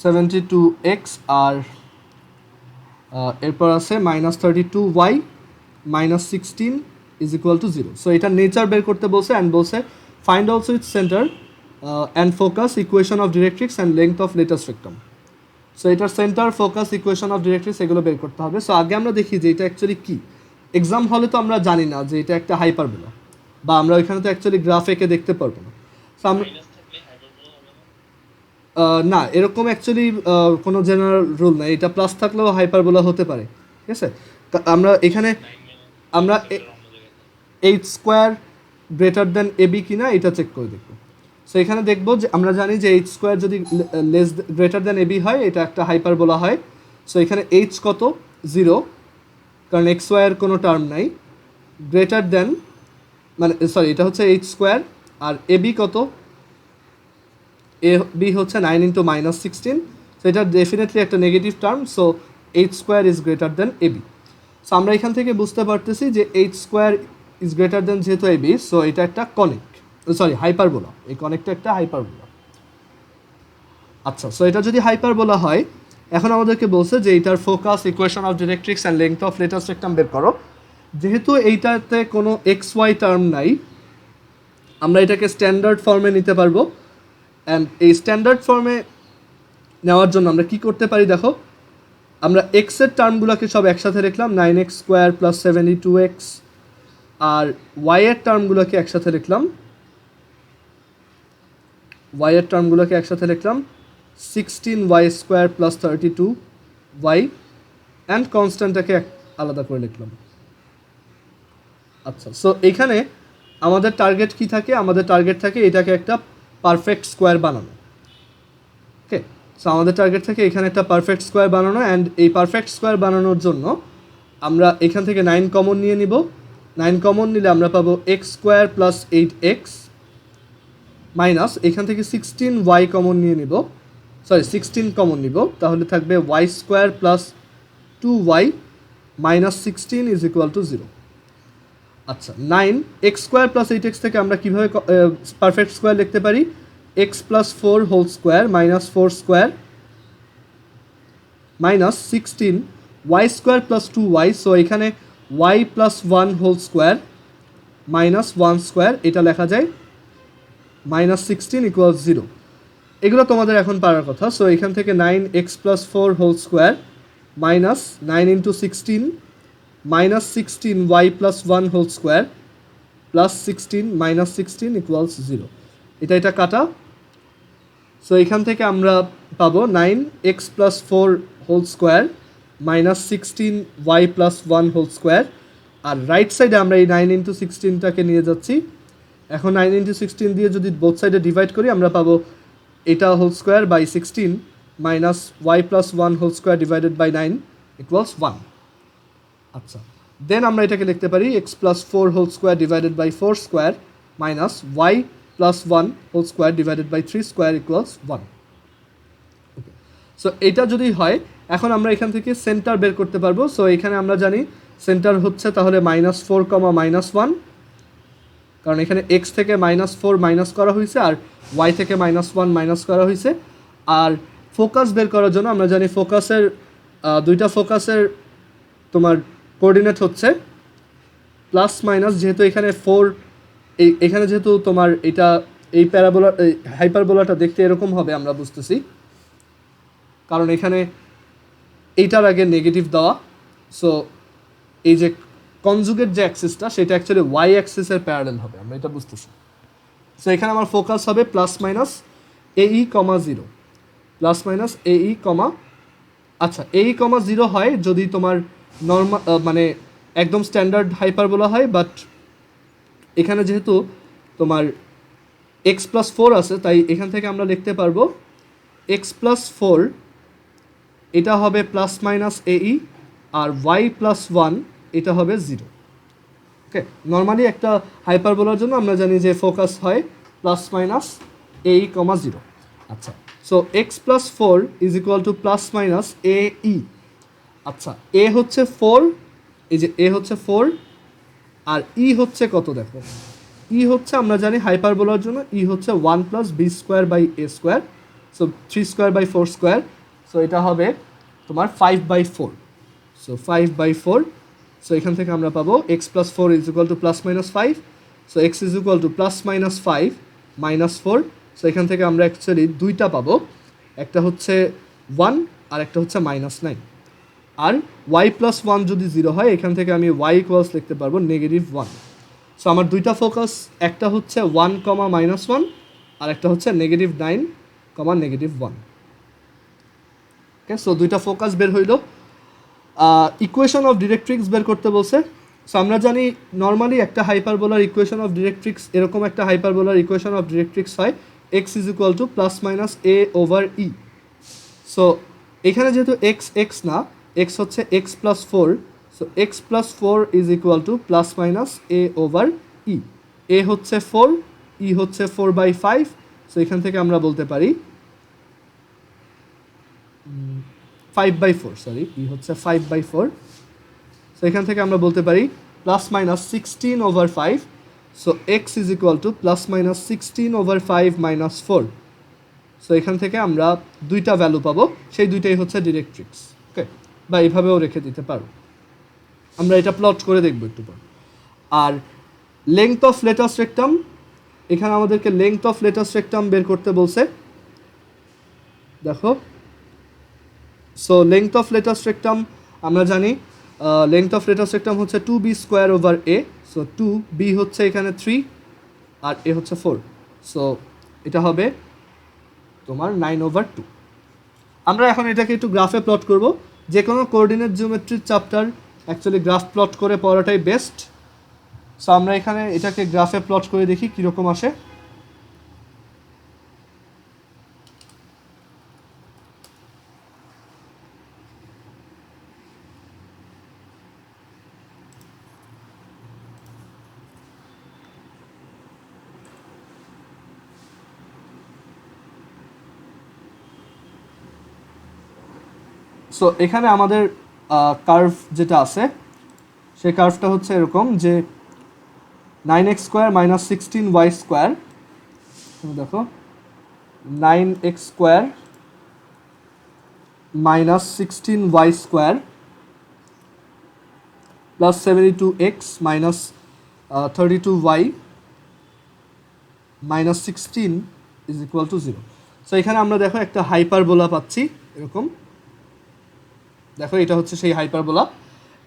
72x আর এরপর আছে -32y -16 is equal to 0। So এটা নেচার বের করতে বলছে অ্যান্ড বলছে find also its centre and focus equation of directrix and length of latus rectum. So এটার centre, focus, equation of directrix এগুলো বের করতে হবে। সো আগে আমরা দেখি যে এটা অ্যাকচুয়ালি কী। এক্সাম হলে তো আমরা জানি না যে এটা একটা হাইপারবোলা, বা আমরা ওইখানে তো অ্যাকচুয়ালি গ্রাফ এঁকে দেখতে পারবো না। সো আমরা না, এরকম অ্যাকচুয়ালি কোনো জেনারেল রুল নাই। এটা প্লাস থাকলেও হাইপারবোলা হতে পারে, ঠিক আছে। আমরা এখানে আমরা H square greater than AB কিনা এটা চেক করে দেখব। সো এখানে দেখব যে আমরা জানি যে এইচ স্কোয়ার যদি লেস গ্রেটার দ্যান এবি হয় এটা একটা হাইপারবোলা হয়। সো এখানে এইচ কত, 0, কারণ এক্স ওয়াইয়ের কোনো টার্ম নাই। গ্রেটার দ্যান মানে সরি, এটা হচ্ছে এইচ স্কোয়ার, আর এবি কত, এ বি হচ্ছে 9 × -16। সো এটা ডেফিনেটলি একটা negative term. So H square is greater than AB. So আমরা এখান থেকে বুঝতে পারতেছি যে H square is greater than যেহেতু এবি, সো এটা একটা কনিক, সরি হাইপারবোলা। এই কনিকটা একটা হাইপারবোলা। আচ্ছা, সো এটা যদি হাইপারবোলা হয়, এখন আমাদেরকে বলছে যে এইটার focus, equation of directrix and length of latus rectum বের করো। যেহেতু এইটাতে কোনো এক্স ওয়াই টার্ম নাই, আমরা এটাকে স্ট্যান্ডার্ড ফর্মে নিতে পারবো। অ্যান্ড এই স্ট্যান্ডার্ড ফর্মে নেওয়ার জন্য আমরা কী করতে পারি দেখো, আমরা এক্সের টার্মগুলোকে সব একসাথে লিখলাম, 9x² + 72x, আর ওয়াইয়ের টার্মগুলোকে একসাথে লিখলাম, 16y² + 32y, অ্যান্ড কনস্ট্যান্টটাকে আলাদা করে লিখলাম। আচ্ছা, সো এখানে আমাদের টার্গেট কি থাকে? আমাদের টার্গেট থাকে এটাকে একটা পারফেক্ট স্কোয়ার বানানো। ওকে, সো আমাদের টার্গেট থাকে এখানে একটা পারফেক্ট স্কোয়ার বানানো। অ্যান্ড এই পারফেক্ট স্কোয়ার বানানোর জন্য আমরা এখান থেকে 9 কমন নিয়ে নিব। 9 কমন নিলে আমরা পাবো x² + 8x মাইনাস এখান থেকে 16y কমন নিয়ে নিব, সরি 16 কমন নিব, তাহলে থাকবে y² + 2y -16 is equal to 0। আচ্ছা, 9x² + 8x থেকে আমরা কীভাবে পারফেক্ট স্কোয়ার লিখতে পারি? x + 4 whole square -4² -16 y² + 2y। So এখানে y + 1 হোল স্কোয়ার -1², এটা লেখা যায় -16 = 0। এগুলো তোমাদের এখন পারার কথা। সো এখান থেকে 9x + 4 whole square -9 × 16 -16y + 1 whole square +16 -16 = 0। এটা কাটা। সো এখান থেকে আমরা পাবো 9x + 4 whole square -16y + 1 whole square. আর রাইট সাইডে আমরা এই 9 × 16টাকে নিয়ে যাচ্ছি। এখন 9 × 16 দিয়ে যদি বোথ সাইডে ডিভাইড করি, আমরা পাবো এটা whole square by 16 -y + 1 whole square divided by 9 = 1। আচ্ছা, দেন আমরা এটাকে লিখতে পারি x + 4 whole square divided by 4² -y + 1 whole square divided by 3² = 1। Okay, so এটা যদি হয়, এখন আমরা এখান থেকে সেন্টার বের করতে পারবো। সো এখানে আমরা জানি সেন্টার হচ্ছে তাহলে -4, -1, কারণ এখানে x থেকে -4 মাইনাস করা হয়েছে আর y থেকে -1 মাইনাস করা হয়েছে। আর ফোকাস বের করার জন্য আমরা জানি ফোকাসের দুইটা ফোকাসের তোমার কোঅর্ডিনেট হচ্ছে প্লাস মাইনাস, যেহেতু এখানে 4, এখানে যেহেতু তোমার এটা এই প্যারাবোলা হাইপারবোলাটা দেখতে এরকম হবে আমরা বুঝতেছি, কারণ এখানে এইটার আগে নেগেটিভ দেওয়া। সো এই যে কনজুগেট যে অ্যাক্সিসটা সেটা অ্যাকচুয়ালি ওয়াই অ্যাক্সিসের প্যারালেল হবে, আমরা এটা বুঝতেছি। সো এখানে আমার ফোকাস হবে +-AE, 0 +-AE, আচ্ছা AE, 0 হয় যদি তোমার নর্মাল মানে একদম স্ট্যান্ডার্ড হাইপারবোলা হয়। বাট এখানে যেহেতু তোমার x + 4 আছে, তাই এখান থেকে আমরা লিখতে পারবো x + 4 এটা হবে +-AE, আর y + 1 এটা হবে 0। ওকে, নর্মালি একটা হাইপারবোলার জন্য আমরা জানি যে ফোকাস হয় +-AE, 0। আচ্ছা, সো x + 4 = +-AE। আচ্ছা, a হচ্ছে 4, এই যে a হচ্ছে 4, আর e হচ্ছে কত দেখো, e হচ্ছে আমরা জানি হাইপারবোলার জন্য e হচ্ছে 1 + b² / a²। সো 3/4 সো এটা হবে তোমার 5/4 সো 5/4 সো এখান থেকে আমরা পাবো x plus 4 is equal two plus minus 5 so x is equal two plus minus 5 minus 4 so এখান থেকে আমরা অ্যাকচুয়ালি দুইটা পাবো, একটা হচ্ছে 1 আর একটা হচ্ছে -9 আর y প্লাস 1 যদি 0 হয় এখান থেকে আমি y ইকুয়ালস লিখতে পারবো -1 সো আমার দুইটা ফোকাস, একটা হচ্ছে 1, -1 আর একটা হচ্ছে -9, -1 ওকে। সো দুইটা ফোকাস বের হইলো। ইকুয়েশন অফ ডিরেক্ট্রিক্স বের করতে বলছে। সো আমরা জানি নর্মালি একটা হাইপারবোলার ইকুয়েশন অফ ডিরেক্ট্রিক্স, এরকম একটা হাইপারবোলার ইকুয়েশন অফ ডিরেক্ট্রিক্স হয় x is equal two plus minus a/e। So এখানে যেহেতু x না, x হচ্ছে x plus 4, so x plus 4 is equal two plus minus a/e। a হচ্ছে 4, e হচ্ছে 4/5, সো এখান থেকে আমরা বলতে পারি 5/4, সরি ই হচ্ছে 5/4, সো এখান থেকে আমরা বলতে পারি plus minus 16/5, so x is equal two plus minus 16/5 minus 4। So এখান থেকে আমরা দুইটা ভ্যালু পাবো, সেই দুইটাই হচ্ছে ডিরেক্ট্রিক্স, ওকে। বা এইভাবেও রেখে দিতে পারো, আমরা এটা প্লট করে দেখবো একটু পর। আর লেংথ অফ লেটাস রেক্টাম, এখানে আমাদেরকে লেংথ অফ লেটাস রেক্টাম বের করতে বলছে। দেখো, so length of latus rectum আমরা জানি লেংথ অফ লেটাস রেক্টাম হচ্ছে 2b²/a, সো 2b হচ্ছে এখানে 3 আর a হচ্ছে 4, সো এটা হবে তোমার 9/2। আমরা এখন এটাকে একটু গ্রাফে প্লট করব। যে কোনো কোঅর্ডিনেট জিওমেট্রির চ্যাপ্টার অ্যাকচুয়ালি গ্রাফ প্লট করে পড়াটাই বেস্ট। সো আমরা এখানে এটাকে গ্রাফে প্লট করে দেখি কীরকম আসে। সো এখানে আমাদের কার্ভ যেটা আছে সেই কার্ভটা হচ্ছে এরকম যে 9x² - 16y², দেখো 9x² - 16y² plus 72x minus 32y minus 16 is equal to 0। So এখানে আমরা দেখো একটা হাইপারবোলা পাচ্ছি এরকম, দেখো এটা হচ্ছে সেই হাইপারবোলা।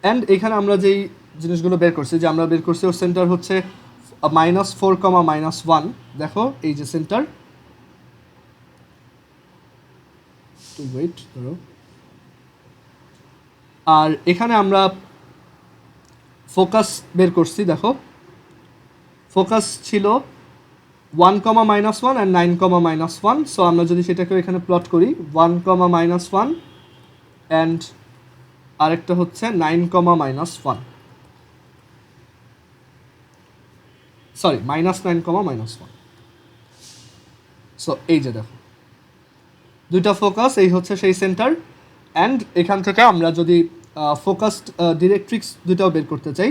অ্যান্ড এখানে আমরা যেই জিনিসগুলো বের করছি, যে আমরা বের করছি ওর সেন্টার হচ্ছে -4, -1, দেখো এই যে সেন্টার, টু ওয়েট ধরো। আর এখানে আমরা ফোকাস বের করছি, দেখো ফোকাস ছিল 1, -1 অ্যান্ড 9, -1। সো আমরা যদি সেটাকে এখানে প্লট করি 1, -1 অ্যান্ড আরেকটা হচ্ছে 9, -1, সরি -9, -1। সো এই যে দেখো দুইটা ফোকাস, এই হচ্ছে সেই সেন্টার। অ্যান্ড এখান থেকে আমরা যদি ফোকাসড ডিরেক্ট্রিক্স দুইটাও বের করতে চাই,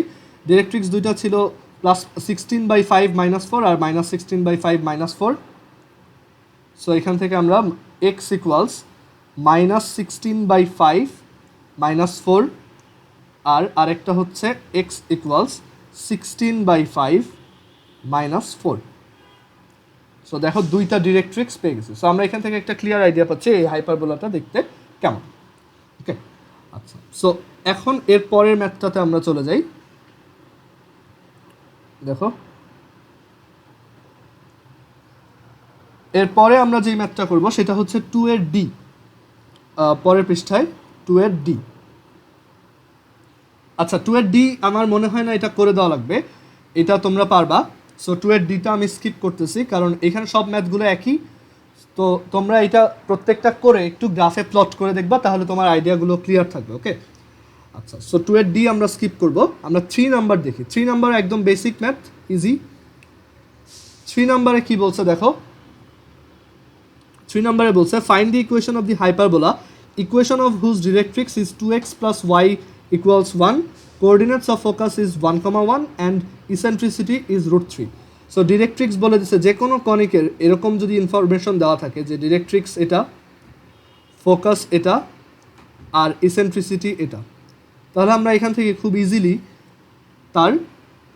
ডিরেক্ট্রিক্স দুইটা ছিল প্লাস 16/5 -4 আর -16/5 -4। সো এখান থেকে আমরা এক্স ইকুয়ালস -16/5 -4 আর আরেকটা হচ্ছে এক্স ইকুয়ালস 16/5 -4। সো দেখো দুইটা ডিরেক্ট্রিক্স পেয়ে গেছে। সো আমরা এখান থেকে একটা ক্লিয়ার আইডিয়া পাচ্ছি এই হাইপারবোলাটা দেখতে কেমন, ওকে। আচ্ছা, সো এখন এর পরের ম্যাথটাতে আমরা চলে যাই। দেখো এরপরে আমরা যেই ম্যাথটা করব সেটা হচ্ছে 2 এর ডি, পরের পৃষ্ঠায় 2 এর ডি। আচ্ছা, 2 এর ডি আমার মনে হয় না এটা করে দেওয়া লাগবে, এটা তোমরা পারবা। সো 2 এর ডিটা আমি স্কিপ করতেছি কারণ এখানে সব ম্যাথগুলো একই। তো তোমরা এটা প্রত্যেকটা করে একটু গ্রাফে প্লট করে দেখবা, তাহলে তোমার আইডিয়াগুলো ক্লিয়ার থাকবে, ওকে। আচ্ছা, সো 2 এর ডি আমরা স্কিপ করব, আমরা 3 নাম্বার দেখি। 3 নাম্বার একদম বেসিক ম্যাথ, ইজি। 3 নাম্বারে কি বলছে দেখো, 3 নাম্বারে বলছে find the equation of the hyperbola, equation of whose directrix is 2x + y = 1, coordinates of focus is 1, 1 and eccentricity is √3. So ডিরেক্ট্রিক্স বলে দিচ্ছে যে কোনো কনিকের এরকম যদি ইনফরমেশন দেওয়া থাকে যে ডিরেক্ট্রিক্স এটা, ফোকাস এটা, আর ইসেন্ট্রিসিটি এটা, তাহলে আমরা এখান থেকে খুব ইজিলি তার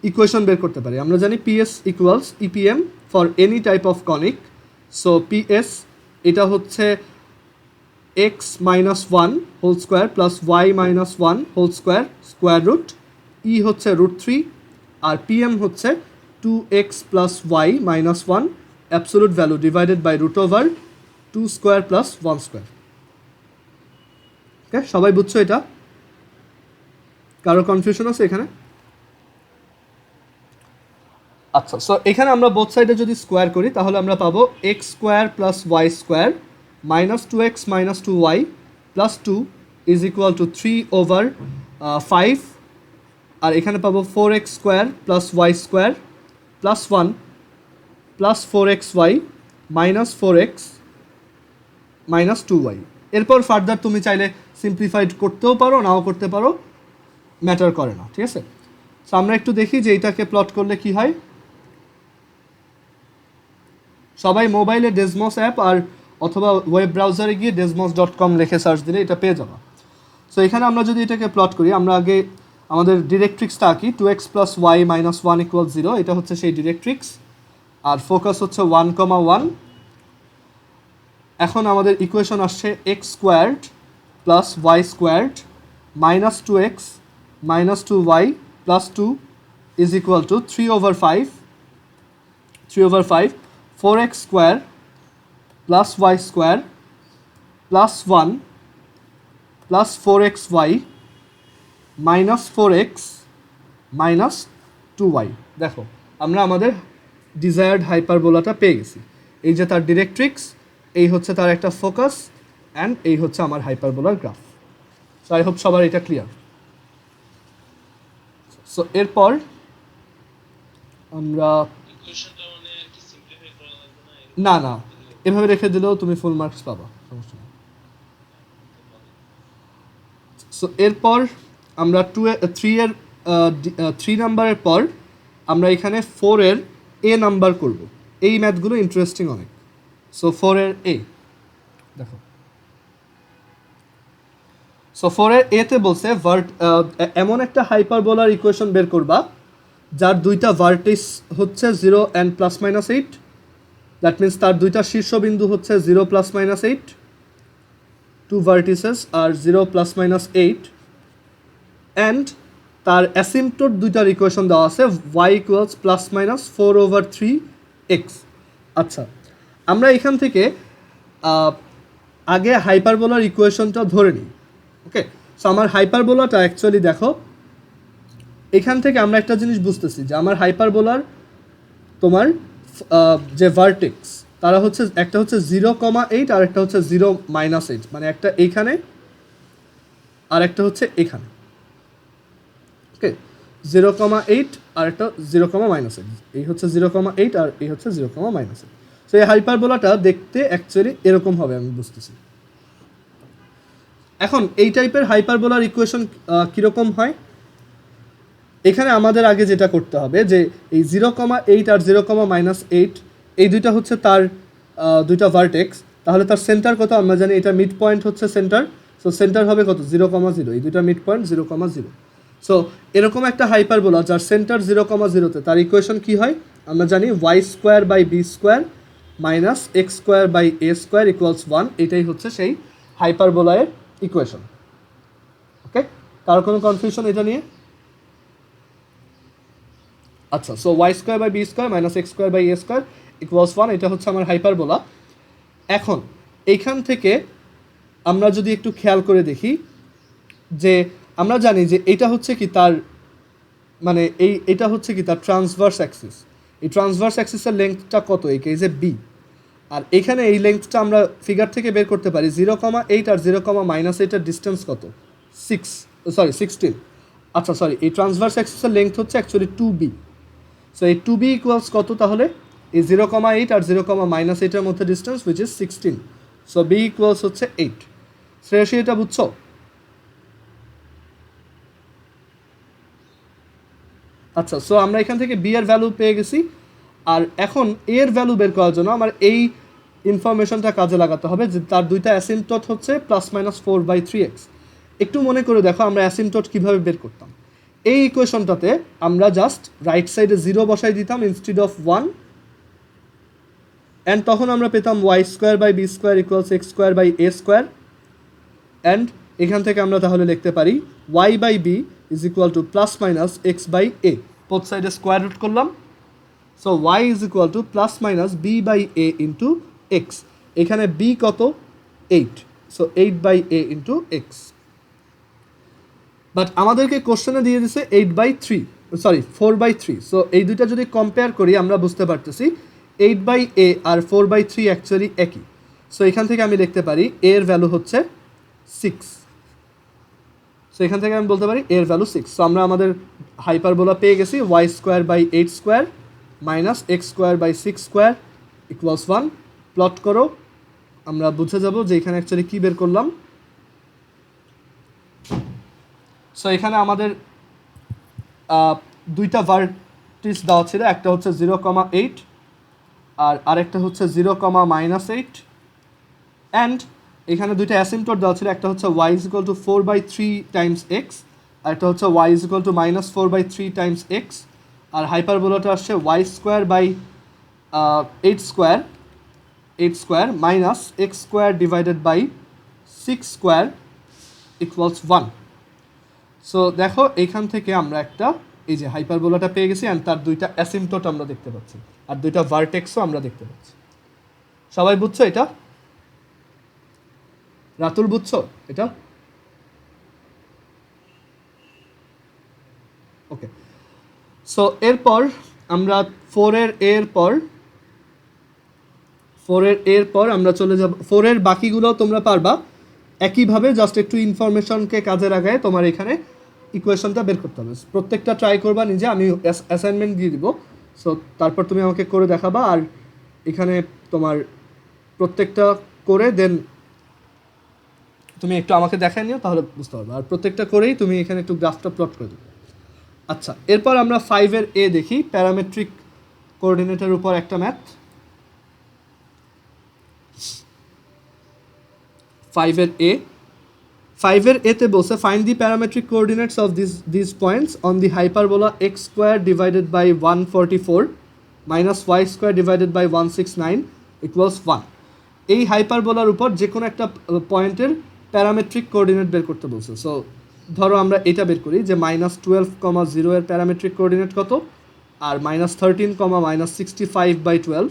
ইকুয়েশন বের করতে পারি। আমরা জানি PS equals EPM for any type of conic. So PS এটা হচ্ছে x minus one whole square plus y minus one whole square square root, e হচ্ছে √3, আর পিএম হচ্ছে 2x plus y minus one absolute value divided by √2 square plus 1 square. Okay, সবাই বুঝছো এটা? কারো confusion আছে এখানে? আচ্ছা, সো এখানে আমরা বোথ সাইডে যদি স্কোয়ার করি তাহলে আমরা পাবো x square plus y square minus 2x minus 2y plus 2 is equal to 3/5, আর এখানে পাবো 4x square plus y square plus 1 plus 4xy minus 4x minus 2y। এরপর ফার্দার তুমি চাইলে সিম্পলিফাইড করতেও পারো, নাও করতে পারো, ম্যাটার করে না, ঠিক আছে? সো আমরা একটু দেখি যে এইটাকে প্লট করলে কি হয়। সবাই মোবাইলে ডেসমস অ্যাপ আর অথবা ওয়েব ব্রাউজারে গিয়ে desmos.com লিখে সার্চ দিলে এটা পেয়ে যাবা। সো এখানে আমরা যদি এটাকে প্লট করি, আমরা আগে আমাদের ডিরেক্ট্রিক্সটা আঁকি, 2x plus y minus 1 equal 0, এটা হচ্ছে সেই ডিরেক্ট্রিক্স, আর ফোকাস হচ্ছে 1,1। এখন আমাদের ইকুয়েশন আসছে x squared plus y squared minus 2x minus 2y plus 2 is equal to 3/5, 4x square plus y square plus 1 plus 4xy minus 4x minus 2y। দেখো আমরা আমাদের ডিজায়ার্ড হাইপারবোলাটা পেয়ে গেছি। এই যে তার ডিরেক্ট্রিক্স, এই হচ্ছে তার একটা ফোকাস, অ্যান্ড এই হচ্ছে আমার হাইপারবোলার গ্রাফ। সো আই হোপ সবার এটা ক্লিয়ার। সো এরপর আমরা না না এভাবে রেখে দিলেও তুমি ফুল মার্কস পাবা, সমস্যা নেই। সো এরপর আমরা 3 নাম্বারের পর আমরা এখানে 4-এর এ নাম্বার করব। এই ম্যাথগুলো ইন্টারেস্টিং অনেক। সো 4-এর এ দেখো, সো 4-এর এতে বলছে এমন একটা হাইপারবোলার ইকুয়েশন বের করবা যার দুইটা ভার্টেক্স হচ্ছে 0 and plus minus 8, that means তার দুইটা শীর্ষবিন্দু হচ্ছে 0 প্লাস মাইনাস 8, 2 ভার্টিসেস আর 0 প্লাস মাইনাস 8, অ্যান্ড তার অ্যাসিম্পটোট দুইটার ইকুয়েশন দেওয়া আছে y equals plus minus 4/3x। আচ্ছা, আমরা এখান থেকে আগে হাইপারবোলার ইকুয়েশনটা ধরে নিই। ওকে, সো আমার হাইপারবোলাটা অ্যাকচুয়ালি দেখো, এখান থেকে আমরা একটা জিনিস বুঝতেছি যে আমার হাইপারবোলার তোমার যে ভার্টেক্স তারা হচ্ছে, একটা হচ্ছে 0,8 আর একটা হচ্ছে 0-8, মানে একটা এইখানে আর একটা হচ্ছে এখানে। ওকে, 0,8 আর একটা 0,-8, এই হচ্ছে 0,8 আর এই হচ্ছে 0,-8। সো এই হাইপারবোলাটা দেখতে অ্যাকচুয়ালি এরকম হবে, আমি বুঝতেছি। এখন এই টাইপের হাইপারবোলার ইকুয়েশন কীরকম হয়, এখানে আমাদের আগে যেটা করতে হবে যে এই 0,8 আর 0,-8 এই দুইটা হচ্ছে তার দুইটা ভার্টেক্স, তাহলে তার সেন্টার কত আমরা জানি, এটা মিড পয়েন্ট হচ্ছে সেন্টার। সো সেন্টার হবে কত, 0,0, এই দুইটা মিড পয়েন্ট 0,0। সো এরকম একটা হাইপারবোলা যার সেন্টার 0,0-তে তার ইকুয়েশন কি হয় আমরা জানি, y² / b² minus x² / a² equals 1। এটাই হচ্ছে সেই হাইপারবোলায়ের ইকুয়েশন। ওকে, কারো কোনো কনফিউশন এটা নিয়ে? আচ্ছা, so y² / b² minus x² / a² equals 1, এটা হচ্ছে আমার হাইপারবোলা। এখন এইখান থেকে আমরা যদি একটু খেয়াল করে দেখি যে আমরা জানি যে এটা হচ্ছে কি তার, মানে এটা হচ্ছে কি তার ট্রান্সভার্স অ্যাক্সিস। এই ট্রান্সভার্স অ্যাক্সিসের লেংথটা কত, এই কেসে b, আর এখানে এই লেংথটা আমরা ফিগার থেকে বের করতে পারি 0,8 আর 0,-8 এর ডিস্টেন্স কত, 16। আচ্ছা সরি, এই ট্রান্সভার্স অ্যাক্সিসের লেংথ হচ্ছে অ্যাকচুয়ালি 2b। সো এই 2b ইকুয়ালস কত তাহলে, এই 0,8 আর 0,-8 এর মধ্যে distance which is 16। So b equals হচ্ছে 8। শ্রেয়সী এটা বুঝছো? আচ্ছা, সো আমরা এখান থেকে b এর ভ্যালু পেয়ে গেছি, আর এখন এর ভ্যালু বের করার জন্য আমার এই ইনফরমেশনটা কাজে লাগাতে হবে যে তার দুইটা অ্যাসিম্পটট হচ্ছে +-4/3x। একটু মনে করে দেখো আমরা অ্যাসিম্পটট কীভাবে বের করতাম। এই ইকুয়েশনটাতে আমরা জাস্ট রাইট সাইডে 0 বসাই দিতাম ইনস্টিড অফ 1, অ্যান্ড তখন আমরা পেতাম y²/b² = x²/a², অ্যান্ড এখান থেকে আমরা তাহলে লিখতে পারি y/b = +-x/a। বোথ সাইডে স্কোয়ার রুট করলাম, so y = +-b/a into x. এখানে b কত? 8, so 8/a into x. But আমাদেরকে কোশ্চেনে দিয়ে দিছে 4/3, সো এই দুইটা যদি কম্পেয়ার করি আমরা বুঝতে পারতেছি 8/a আর 4/3 অ্যাকচুয়ালি একই। সো এখান থেকে আমি লিখতে পারি এর ভ্যালু হচ্ছে 6। সো এখান থেকে আমি বলতে পারি এর ভ্যালু 6। সো আমরা আমাদের হাইপারবোলা পেয়ে গেছি y²/8² -x²/6² = 1। প্লট করো, আমরা বুঝে যাব যে এখানে অ্যাকচুয়ালি কী বের করলাম। সো এখানে আমাদের দুইটা ভার্টিস দেওয়া ছিল, একটা হচ্ছে 0,8 আর আরেকটা হচ্ছে 0,-8, অ্যান্ড এখানে দুইটা অ্যাসিম্পটট দেওয়া ছিল, একটা হচ্ছে y = 4/3 x আর একটা হচ্ছে y = -4/3 x, আর হাইপারবোলাটা আসছে y² -x² / 1। সো দেখো এইখান থেকে আমরা একটা এই যে হাইপারবোলাটা পেয়ে গেছি, অ্যান্ড তার দুইটা অ্যাসিম্পটট আমরা দেখতে পাচ্ছি আর দুইটা ভার্টেক্সও আমরা দেখতে পাচ্ছি। সবাই বুঝছো এটা? রাতুল বুঝছো এটা? ওকে, সো এরপর আমরা 4-এর এরপর আমরা চলে যাব 4-এর বাকিগুলো তোমরা পারবা একইভাবে, জাস্ট একটু ইনফরমেশনকে কাজে লাগায় তোমার এখানে ইকুয়েশনটা বের করতে হবে। প্রত্যেকটা ট্রাই করবা নিজে, আমি অ্যাসাইনমেন্ট দিয়ে দিব, সো তারপর তুমি আমাকে করে দেখাবা, আর এখানে তোমার প্রত্যেকটা করে দেন তুমি একটু আমাকে দেখায় নিও, তাহলে বুঝতে পারবে। আর প্রত্যেকটা করেই তুমি এখানে একটু গ্রাফটা প্লট করে দেবে। আচ্ছা, এরপর আমরা 5-এর এ দেখি, প্যারামেট্রিক কোঅর্ডিনেটের উপর একটা ম্যাথ। 5-এর এতে বলছে find the parametric coordinates of this points on the hyperbola x² / 144 -y² / 169 = 1। এই হাইপারবোলার উপর যে কোনো একটা পয়েন্টের প্যারামেট্রিক কোঅর্ডিনেট বের করতে বলছে। সো ধরো আমরা এটা বের করি যে -12,0 এর প্যারামেট্রিক কোঅর্ডিনেট কত, আর -13, -65/12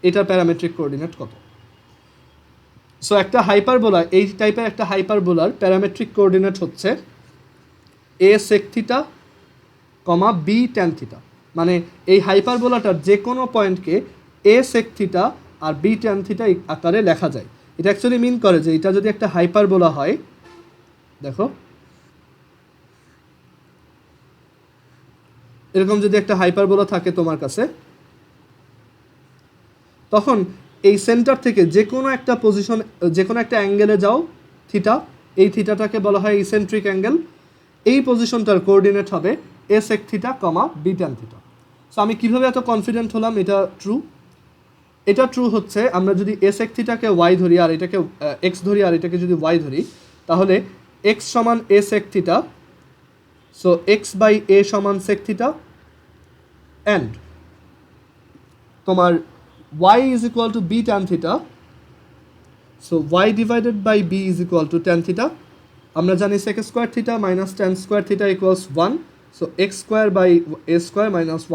এটার প্যারামেট্রিক কোঅর্ডিনেট কত। সো একটা হাইপারবোলা, এই টাইপের একটা হাইপারবোলার প্যারামেট্রিক কোঅর্ডিনেট হচ্ছে a sec theta, b tan theta. মানে এই হাইপারবোলাটার যে কোনো পয়েন্টকে a sec থিটা আর b tan থিটা আকারে লেখা যায়। এটা অ্যাকচুয়ালি মিন করে যে এটা যদি একটা হাইপারবোলা হয়, দেখো এরকম যদি একটা হাইপারবোলা থাকে তোমার কাছে, তখন এই সেন্টার থেকে যে কোনো একটা পজিশন, যে কোনো একটা অ্যাঙ্গেলে যাও থিটা, এই থিটাটাকে বলা হয় ইসেন্ট্রিক অ্যাঙ্গেল। এই পজিশনটার কোঅর্ডিনেট হবে a sec theta, b tan theta. So আমি কীভাবে এত কনফিডেন্ট হলাম এটা ট্রু? এটা ট্রু হচ্ছে আমরা যদি a sec থিটাকে y ধরি আর এটাকে x ধরি আর এটাকে যদি y ধরি, তাহলে x = a sec theta, so x/a = sec theta, and তোমার y = b tan theta, so y/b = tan theta. আমরা জানি sec² theta -tan² theta = 1, so x²/a²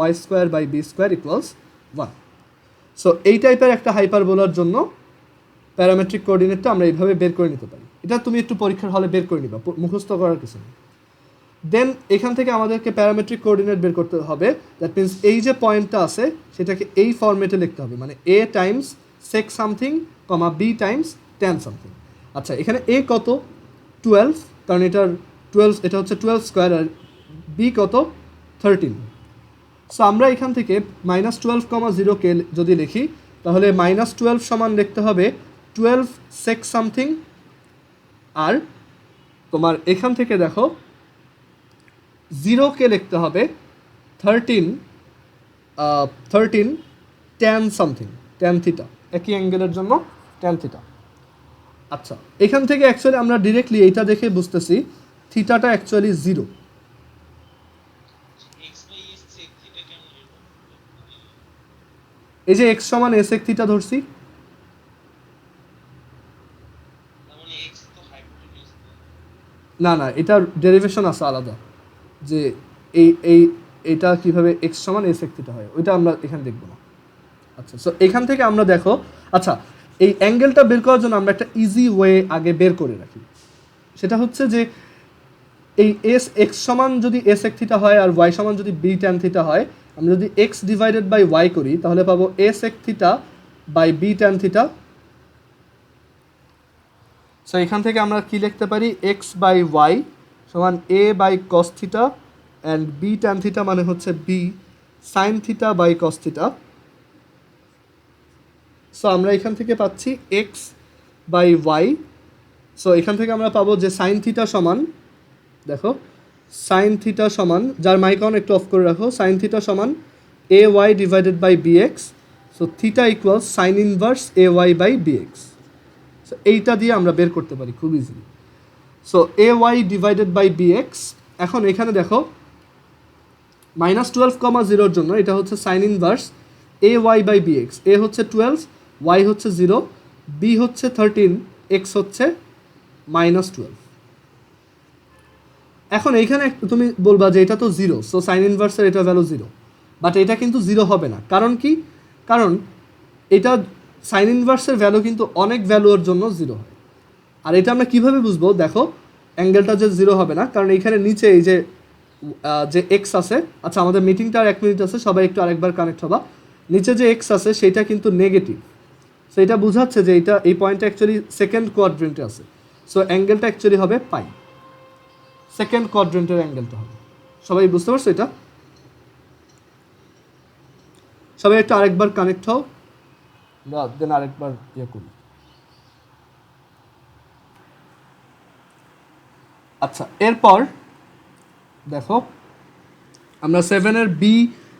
-y²/b² = 1। So এই টাইপের একটা হাইপারবোলার জন্য প্যারামেট্রিক কোঅর্ডিনেটটা আমরা এইভাবে বের করে নিতে পারি। এটা তুমি একটু পরীক্ষার হলে বের করে নিবা, মুখস্থ করার কিছু নেই। দেন এখান থেকে আমাদেরকে প্যারামেট্রিক কোঅর্ডিনেট বের করতে হবে। দ্যাট মিনস এই যে পয়েন্টটা আছে সেটাকে এই ফরম্যাটে লিখতে হবে, মানে a Times sec something, b Times tan something. আচ্ছা, এখানে a কত? 12, কারণ এটা হচ্ছে 12² আর b কত? 13। সো আমরা এখান থেকে -12,0কে যদি লিখি, তাহলে -12 সমান লিখতে হবে 12 sec সামথিং, আর তোমার এখান থেকে দেখো 0কে লিখতে হবে 13 ট্যান সামথিং, ট্যান থিটা, একই অ্যাঙ্গেলের জন্য ট্যান থিটা। আচ্ছা, এখান থেকে অ্যাকচুয়ালি আমরা ডিরেক্টলি এইটা দেখে বুঝতেছি থিটাটা অ্যাকচুয়ালি 0। এই যে x সমান s sec থিটা ধরছি, না না এটার ডেরিভেশন আছে আলাদা, যে এইটা কিভাবে x সমান s sec থিটা হয় ওইটা আমরা এখানে দেখব না। আচ্ছা, সো এখান থেকে আমরা দেখো, আচ্ছা এই অ্যাঙ্গেলটা বের করার জন্য আমরা একটা ইজি ওয়ে আগে বের করে রাখি, সেটা হচ্ছে যে এই x সমান যদি s sec থিটা হয় আর y সমান যদি b tan থিটা হয়, আমরা যদি x ডিভাইডেড বাই y করি তাহলে পাবো a sec theta by b tan theta. So এখান থেকে আমরা কি লিখতে পারি, x বাই y সমান a by cos theta and b tan theta মানে হচ্ছে b sin theta by cos theta. So আমরা এখান থেকে পাচ্ছি x বাই y। সো এখান থেকে আমরা পাবো যে সাইন থিটা সমান, দেখো সাইন থিটা সমান, যার মাইকন একটু অফ করে রাখো, সাইন থিটা সমান a y divided by b x. So theta equals sine inverse a y by b x. So এইটা দিয়ে আমরা বের করতে পারি খুব easily. So a y divided by b x, এখন এখানে দেখো -12,0 জন্য এটা হচ্ছে sine inverse a y by b x. A হচ্ছে 12, ওয়াই হচ্ছে 0, বি হচ্ছে 13, এক্স হচ্ছে -12। এখন এইখানে তুমি বলবা যে এটা তো 0, সো সাইন ইনভার্সের এটা ভ্যালু 0, বাট এটা কিন্তু 0 হবে না। কারণ কি? কারণ এটা সাইন ইনভার্সের ভ্যালু কিন্তু অনেক ভ্যালুর জন্য 0 হয়। আর এটা আমরা কিভাবে বুঝবো, দেখো অ্যাঙ্গেলটা যে 0 হবে না, কারণ এইখানে নিচে এই যে এক্স আছে, আচ্ছা আমাদের মিটিংটা আর 1 মিনিট আছে, সবাই একটু আরেকবার কানেক্ট হবা। নিচে যে এক্স আছে সেটা কিন্তু নেগেটিভ, সো এটা বোঝাচ্ছে যে এই পয়েন্টটা অ্যাকচুয়ালি সেকেন্ড কোয়াড্রেন্টে আছে। সো অ্যাঙ্গেলটা অ্যাকচুয়ালি হবে পাই, সেকেন্ড কোয়াড্রেন্টের অ্যাঙ্গেলটা হবে। সবাই বুঝতে পারছো এটা? সবাই একটু আরেকবার কানেক্ট হও, দেন আরেকবার ইয়ে করি। আচ্ছা, এরপর দেখো আমরা 7-এর বি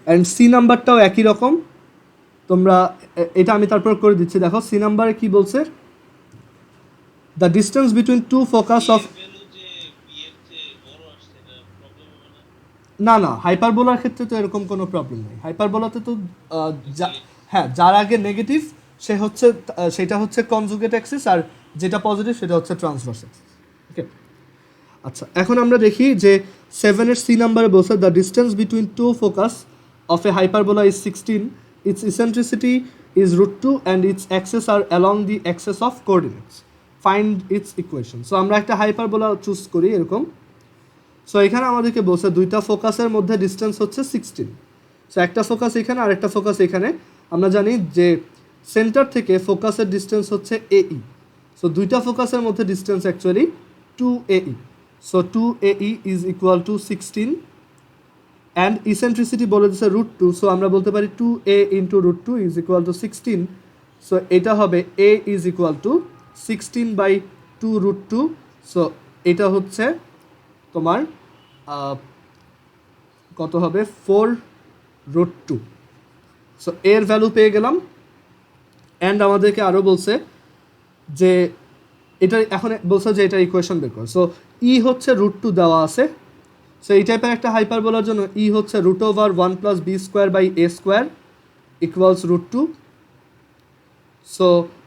অ্যান্ড সি নাম্বারটাও একই রকম, তোমরা এটা আমি তারপর করে দিচ্ছি। দেখো সি নাম্বারে কি বলছে, the distance between two focus of, না না হাইপারবোলার ক্ষেত্রে তো এরকম কোনো প্রবলেম নেই। হাইপারবোলাতে তো হ্যাঁ, যার আগে নেগেটিভ সে হচ্ছে সেটা হচ্ছে কনজুগেট অ্যাক্সিস, আর যেটা পজিটিভ সেটা হচ্ছে ট্রান্সভার্স অ্যাক্সিস। ওকে, আচ্ছা এখন আমরা দেখি যে 7-এর সি নাম্বারে বলছে the distance between two focus of a hyperbola is 16, its eccentricity is √2 and its axes are along the axes of coordinates, find its equation. So আমরা একটা হাইপারবোলা চুজ করি এরকম। সো এখানে আমাদেরকে বলছে দুইটা ফোকাসের মধ্যে ডিস্টেন্স হচ্ছে 16। সো একটা ফোকাস এখানে আর একটা ফোকাস এখানে। আমরা জানি যে সেন্টার থেকে ফোকাসের ডিস্টেন্স হচ্ছে এই। সো দুইটা ফোকাসের মধ্যে distance actually 2AE। So 2AE is equal two 16 and eccentricity বলে দিচ্ছে √2। সো আমরা বলতে পারি 2A into √2 is equal two 16। So এটা হবে A is equal two 16/2√2। So এটা হচ্ছে তোমার কত হবে, 4√2। সো এর ভ্যালু পেয়ে গেলাম। অ্যান্ড আমাদেরকে আরও বলছে যে এটা এখন বলছে যে এটা ইকুয়েশন বের করে। সো ই হচ্ছে √2 দেওয়া আছে। সো এই টাইপের একটা হাইপারবোলার জন্য ই হচ্ছে √1 + b²/a² ইকুয়ালস √2। সো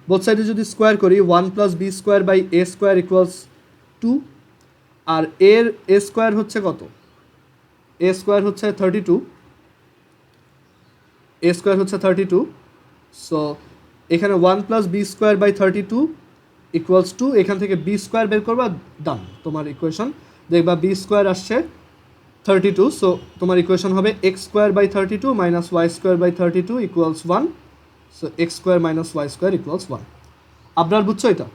বোথ সাইডে যদি স্কোয়ার করি 1 + b²/a² ইকুয়ালস 2, আর এর এ স্কোয়ার হচ্ছে কত, এ স্কোয়ার হচ্ছে 32, এ স্কোয়ার হচ্ছে 32। সো এখানে 1 + b²/32 ইকুয়ালস 2, এখান থেকে b² বের করবা, ডান তোমার ইকুয়েশন। দেখবা b² আসছে 32। সো তোমার ইকুয়েশন হবে x²/32 - y²/32 equals 1। So x² - y² equals 1। আপনার বুঝছো এটা?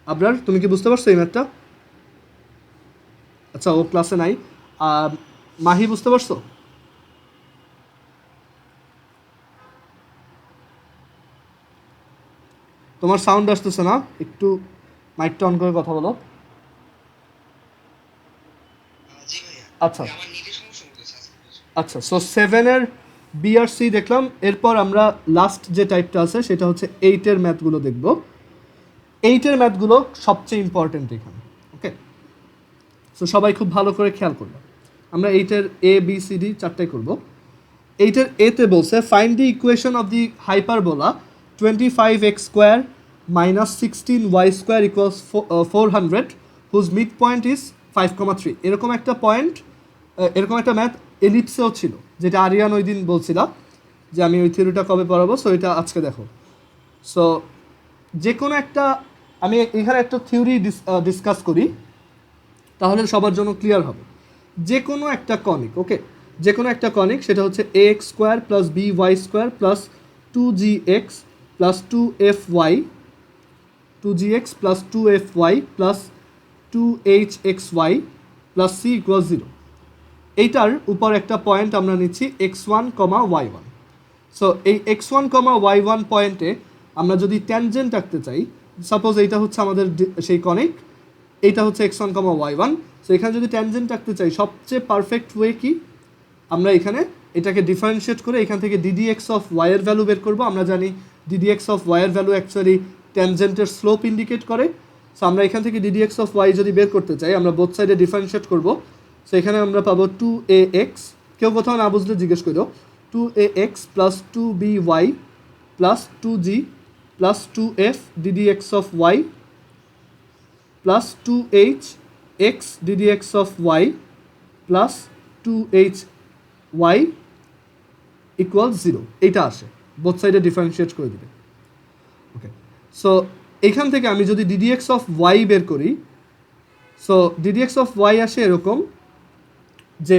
আবরার তুমি কি বুঝতে পারছো এই ম্যাথটা? আচ্ছা ও ক্লাসে নাই। মাহি বুঝতে পারছো? তোমার সাউন্ড আসতেছে না, একটু মাইকটা অন করে কথা বলো। আচ্ছা আচ্ছা, সো 7-এর বি আর সি দেখলাম। এরপর আমরা লাস্ট যে টাইপটা আছে সেটা হচ্ছে 8-এর ম্যাথগুলো দেখব। 8-এর ম্যাথগুলো সবচেয়ে ইম্পর্টেন্ট এখানে। ওকে, সো সবাই খুব ভালো করে খেয়াল করবে। আমরা 8-এর এ বি সি ডি চারটাই করব। 8-এর এতে বলছে find the equation of the hyperbola 25x² minus 16y² equals 400 whose midpoint is 5,3। এরকম একটা পয়েন্ট, এরকম একটা ম্যাথ এলিপসেও ছিল, যেটা আরিয়ান ওই দিন বলছিলাম যে আমি ওই থিওরিটা কবে পড়াবো। সো এটা আজকে দেখো। সো যে কোনো একটা, আমি এখানে একটা থিওরি ডিসকাস করি তাহলে সবার জন্য ক্লিয়ার হবে। যে কোনো একটা কনিক, ওকে, যে কোনো একটা কনিক, সেটা হচ্ছে ax² plus by² plus 2gx plus 2fy 2gx plus 2fy plus 2hxy plus c equal 0। এইটার উপর একটা পয়েন্ট আমরা নিচ্ছি x1, y1। সো এই x1, y1 পয়েন্টে আমরা যদি ট্যানজেন্ট আঁকতে চাই, সাপোজ এইটা হচ্ছে আমাদের সেই কনিক, এইটা হচ্ছে x1, y1। সো এখানে যদি ট্যানজেন্ট আঁকতে চাই, সবচেয়ে পারফেক্ট ওয়ে কি, আমরা এখানে এটাকে ডিফারেন্সিয়েট করে এখান থেকে ddx অফ y এর ভ্যালু বের করব। আমরা জানি ddx অফ y এর ভ্যালু অ্যাকচুয়ালি ট্যানজেন্টের স্লোপ ইন্ডিকেট করে। সো আমরা এখান থেকে ddx অফ y যদি বের করতে চাই, আমরা বোথ সাইডে ডিফারেন্সিয়েট করব। সো এখানে আমরা পাবো 2ax, কেউ কোথাও না বুঝলে জিজ্ঞেস করো, 2ax plus 2by plus 2g plus 2f ddx অফ y plus 2h x ddx অফ y প্লাস 2hy ইকুয়াল 0। এইটা আসে, বোথ সাইডে ডিফারেন্সিয়েট করে দিবে। ওকে, সো এখান থেকে আমি যদি ddx অফ y বের করি, সো ddx অফ y আসে এরকম যে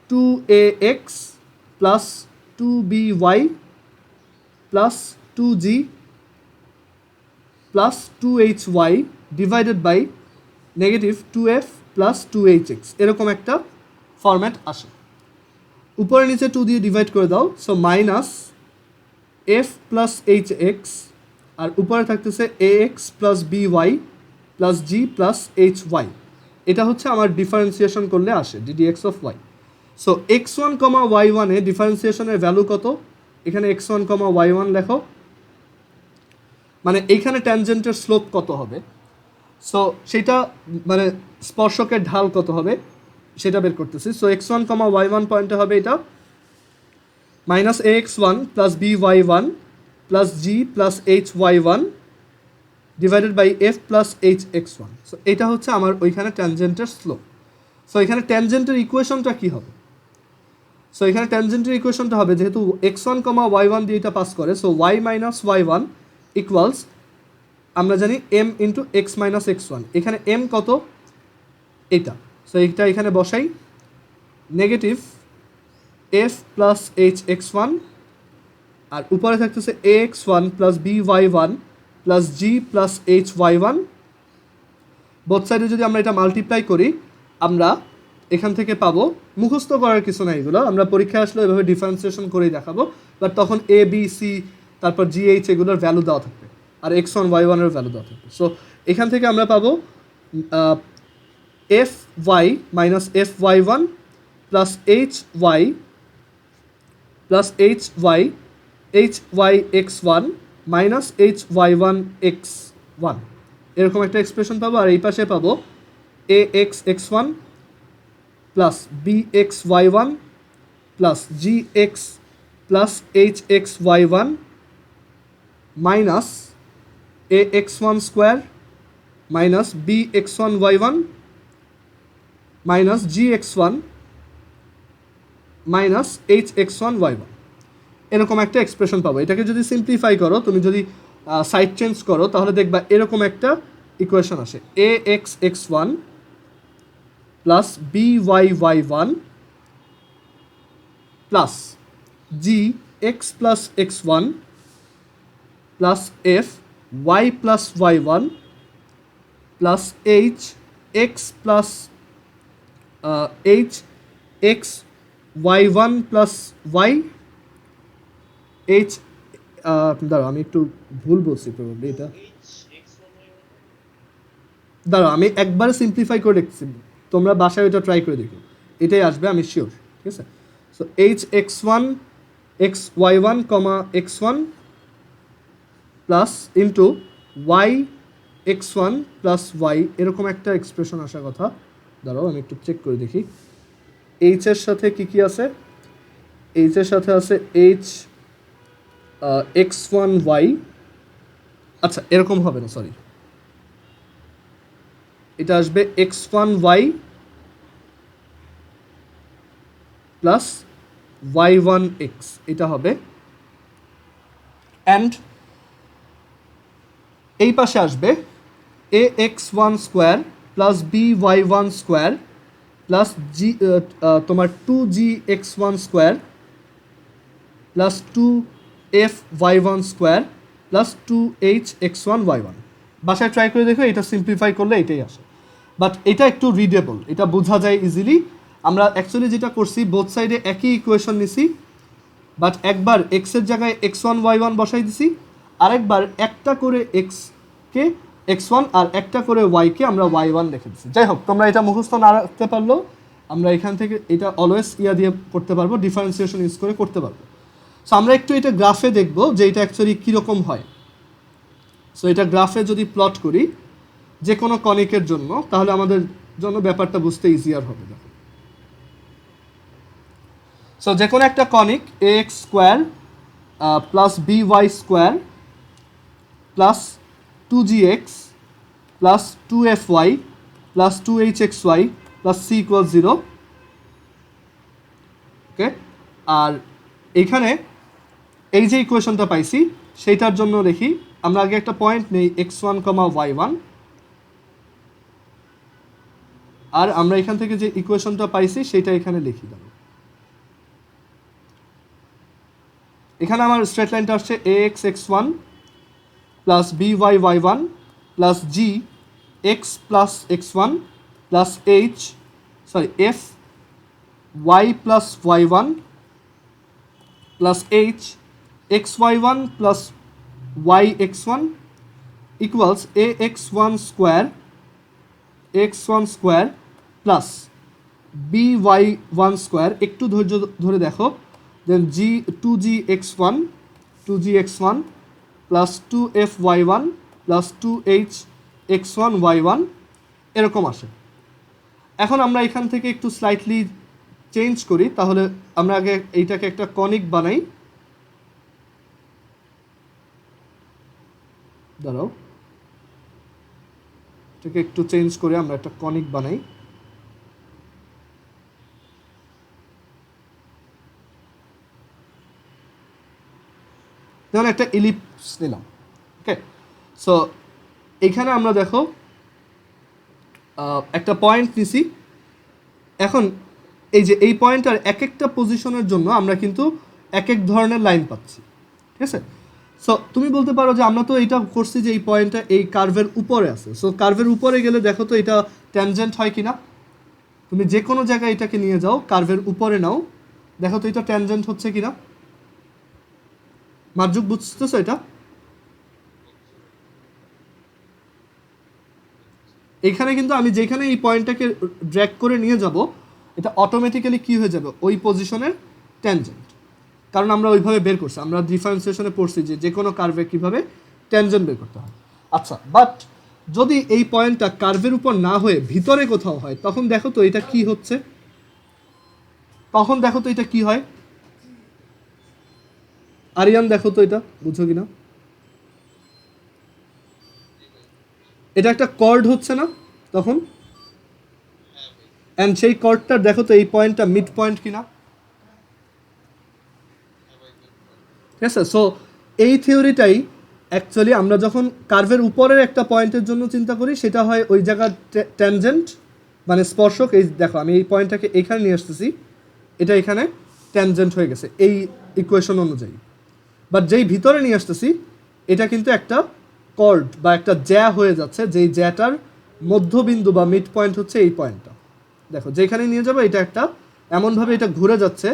2ax plus 2by plus 2g plus 2hy divided by negative 2f plus 2hx, এরকম একটা ফরম্যাট আসে। উপরে নিচে 2 দিয়ে ডিভাইড করে দাও, so minus f plus hx, আর উপরে থাকতেছে ax plus by plus g plus hy। এটা হচ্ছে আমার ডিফারেন্সিয়েশন করলে আসে ddx অফ y। সো x1, y1 এ ডিফারেন্সিয়েশনের ভ্যালু কত, এখানে x1, y1 লেখো, মানে এইখানে ট্যানজেন্টের স্লোপ কত হবে, সো সেটা মানে স্পর্শকের ঢাল কত হবে সেটা বের করতেছি। সো x1, y1 পয়েন্টে হবে এটা minus ax1 plus by1 plus g plus hy1 divided by f plus hx1। So এটা হচ্ছে আমার ওইখানে ট্যানজেন্টের স্লোপ। সো এখানে ট্যানজেন্টের ইকুয়েশনটা কী হবে, সো এখানে ট্যানজেন্টের ইকুয়েশনটা হবে, যেহেতু x1, y1 দিয়ে এটা পাস করে, so y minus y1 equals, আমরা জানি m into x minus x1। এখানে m কত, এটা, সো এইটা এখানে বসাই, নেগেটিভ f প্লাস hx1, আর উপরে থাকতেছে ax1 plus by1 plus g plus hy1। Both সাইডে যদি আমরা এটা মাল্টিপ্লাই করি, আমরা এখান থেকে পাবো, মুখস্থ করার কিছু না, এগুলো আমরা পরীক্ষায় আসলে এভাবে ডিফারেন্সিয়েশন করেই দেখাবো, বাট তখন a b c তারপর gh এগুলোর ভ্যালু দেওয়া থাকবে, আর x1, y1 এর ভ্যালু দেওয়া থাকবে। সো এখান থেকে আমরা পাবো fy minus fy1 plus hy plus hyx1 minus hy1 x1, এরকম একটা এক্সপ্রেশন পাবো। আর এই পাশে পাবো axx1 plus bxy1 plus gx plus hxy1 minus ax1 square minus bx1y1 minus gx1 minus hx1y1, এরকম একটা এক্সপ্রেশন পাবো। এটাকে যদি সিম্পলিফাই করো, তুমি যদি সাইড চেঞ্জ করো, তাহলে দেখবা এরকম একটা ইকুয়েশন আসে, axx1 plus byy1 plus gx plus x1 plus f y plus y1 plus h x plus h x y1 plus y h, দাঁড়াও আমি একটু ভুল বলছি প্রবাবলি, এটা দাঁড়াও আমি একবারে সিম্পলিফাই করে দেখছি, তোমরা বাসায় ওইটা ট্রাই করে দেখো, এটাই আসবে আমি শিওর, ঠিক আছে। So H x one X Y one comma X one plus into Y x one plus Y, এরকম একটা এক্সপ্রেশন আসার কথা। দাঁড়াও আমি একটু চেক করে দেখি। এইচের সাথে কি কি আছে? এইচের সাথে আছে এইচ এক্স ওয়ান ওয়াই, আচ্ছা এরকম হবে না, সরি, এটা আসবে x one y plus y one x, এটা হবে। অ্যান্ড এই পাশে আসবে a x one square plus b y one square plus g তোমার two g x one square plus two f y one square plus two h x one y one. বাসায় try করে দেখো, এটা simplify করলে এটাই আসে, but এটা একটু রিডেবল, এটা বোঝা যায় ইজিলি। আমরা অ্যাকচুয়ালি যেটা করছি, বোথ সাইডে একই ইকুয়েশন নিছি, বাট একবার এক্সের জায়গায় এক্স ওয়ান ওয়াই ওয়ান বসাই দিছি, আরেকবার একটা করে এক্সকে এক্স ওয়ান আর একটা করে ওয়াইকে আমরা ওয়াই ওয়ান রেখে দিচ্ছি। যাই হোক, তোমরা এটা মুখস্থ না রাখতে পারলেও আমরা এখান থেকে এটা অলওয়েজ ইয়া দিয়ে করতে পারবো, ডিফারেন্সিয়েশন ইউজ করে করতে পারবো। সো আমরা একটু এটা গ্রাফে দেখব যে এটা অ্যাকচুয়ালি কীরকম হয়। সো এটা গ্রাফে যদি প্লট করি যে কোনো কনিকের জন্য, তাহলে আমাদের জন্য ব্যাপারটা বুঝতে ইজিয়ার হবে। দেখো, সো যে কোনো একটা conic a x square plus b y square plus two g x plus two f y plus two h x y plus c equal 0। Okay, আর এইখানে এই যে ইকুয়েশনটা পাইছি সেইটার জন্য দেখি, আমরা আগে একটা পয়েন্ট নেই x one comma y one, আর আমরা এখান থেকে যে ইকুয়েশনটা পাইছি সেটা এখানে লিখি দেবো। এখানে আমার স্ট্রেট লাইনটা আসছে a x x one plus b y y one plus g x plus x one plus f y plus y one plus h x Y one plus y x one equals a x one square plus b y one square, একটু ধৈর্য ধরে দেখো, then g two g x one plus two f y one plus two h x one y one, এরকম আসে। এখন আমরা এখান থেকে একটু স্লাইটলি চেঞ্জ করি, তাহলে আমরা আগে এইটাকে একটা কনিক বানাই। দাঁড়াও, এটাকে একটু চেঞ্জ করে আমরা একটা কনিক বানাই। যেমন একটা ইলিপস নিলাম। ওকে, সো এইখানে আমরা দেখো একটা পয়েন্ট নিছি। এখন এই যে এই পয়েন্টটার এক একটা পজিশনের জন্য আমরা কিন্তু এক এক ধরনের লাইন পাচ্ছি, ঠিক আছে? সো তুমি বলতে পারো যে আমরা তো এইটা করছি যে এই পয়েন্টটা এই কার্ভের উপরে আছে, সো কার্ভের উপরে গেলে দেখো তো এটা ট্যানজেন্ট হয় কিনা। তুমি যে কোনো জায়গায় এটাকে নিয়ে যাও, কার্ভের উপরে নাও, দেখো তো এটা ট্যানজেন্ট হচ্ছে কিনা। মার্জুক, বুঝতেছো এটা? এখানে কিন্তু আমি যেখানে এই পয়েন্টটাকে ড্র্যাগ করে নিয়ে যাব, এটা অটোমেটিক্যালি কী হয়ে যাবে, ওই পজিশনের ট্যানজেন্ট, কারণ আমরা ওইভাবে বের করছি, আমরা ডিফারেন্সিয়েশনে পড়ছি যে কোনো কার্ভে কীভাবে ট্যানজেন্ট বের করতে হয়। আচ্ছা, বাট যদি এই পয়েন্টটা কার্ভের উপর না হয়ে ভিতরে কোথাও হয়, তখন দেখো তো এটা কি হচ্ছে, তখন দেখো তো এটা কি হয়। আরিয়ান দেখো তো এটা বুঝো কিনা। এটা একটা কর্ড হচ্ছে না তখন, অ্যান্ড সেই কর্ডটার দেখো তো এই পয়েন্টটা মিড পয়েন্ট কিনা, ঠিক আছে? সো এই থিওরিটাই অ্যাকচুয়ালি আমরা যখন কার্ভের উপরের একটা পয়েন্টের জন্য চিন্তা করি, সেটা হয় ওই জায়গার ট্যানজেন্ট মানে স্পর্শক। এই দেখো আমি এই পয়েন্টটাকে এখানে নিয়ে আসতেছি, এটা এখানে ট্যানজেন্ট হয়ে গেছে এই ইকুয়েশন অনুযায়ী, বাট যেই ভিতরে নিয়ে আসতেছি এটা কিন্তু একটা কর্ড বা একটা জ্যা হয়ে যাচ্ছে, যেই জ্যাটার মধ্যবিন্দু বা মিড পয়েন্ট হচ্ছে এই পয়েন্টটা। দেখো যেখানে নিয়ে যাবে এটা একটা এমনভাবে এটা ঘুরে যাচ্ছে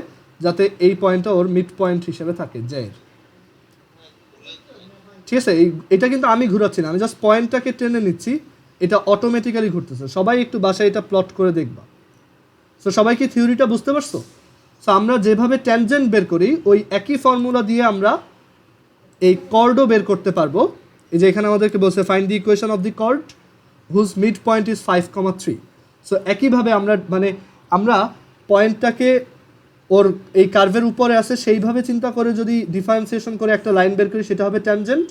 যাতে এই পয়েন্টটা ওর মিড পয়েন্ট হিসেবে থাকে জ্যায়ের, ঠিক আছে? এটা কিন্তু আমি ঘুরাচ্ছি না, আমি জাস্ট পয়েন্টটাকে টেনে নিচ্ছি, এটা অটোমেটিক্যালি ঘুরতেছে। সবাই একটু বাসায় এটা প্লট করে দেখবা। সো সবাই কি থিওরিটা বুঝতে পারছো? সো আমরা যেভাবে ট্যানজেন্ট বের করি ওই একই ফর্মুলা দিয়ে আমরা এই কর্ডও বের করতে পারবো। এই যে এখানে আমাদেরকে বলছে find the equation of the chord whose mid point is 5,3। So একইভাবে আমরা পয়েন্টটাকে ওর এই কার্ভের উপরে আছে সেইভাবে চিন্তা করে যদি ডিফারেন্সিয়েশন করে একটা লাইন বের করি সেটা হবে ট্যানজেন্ট।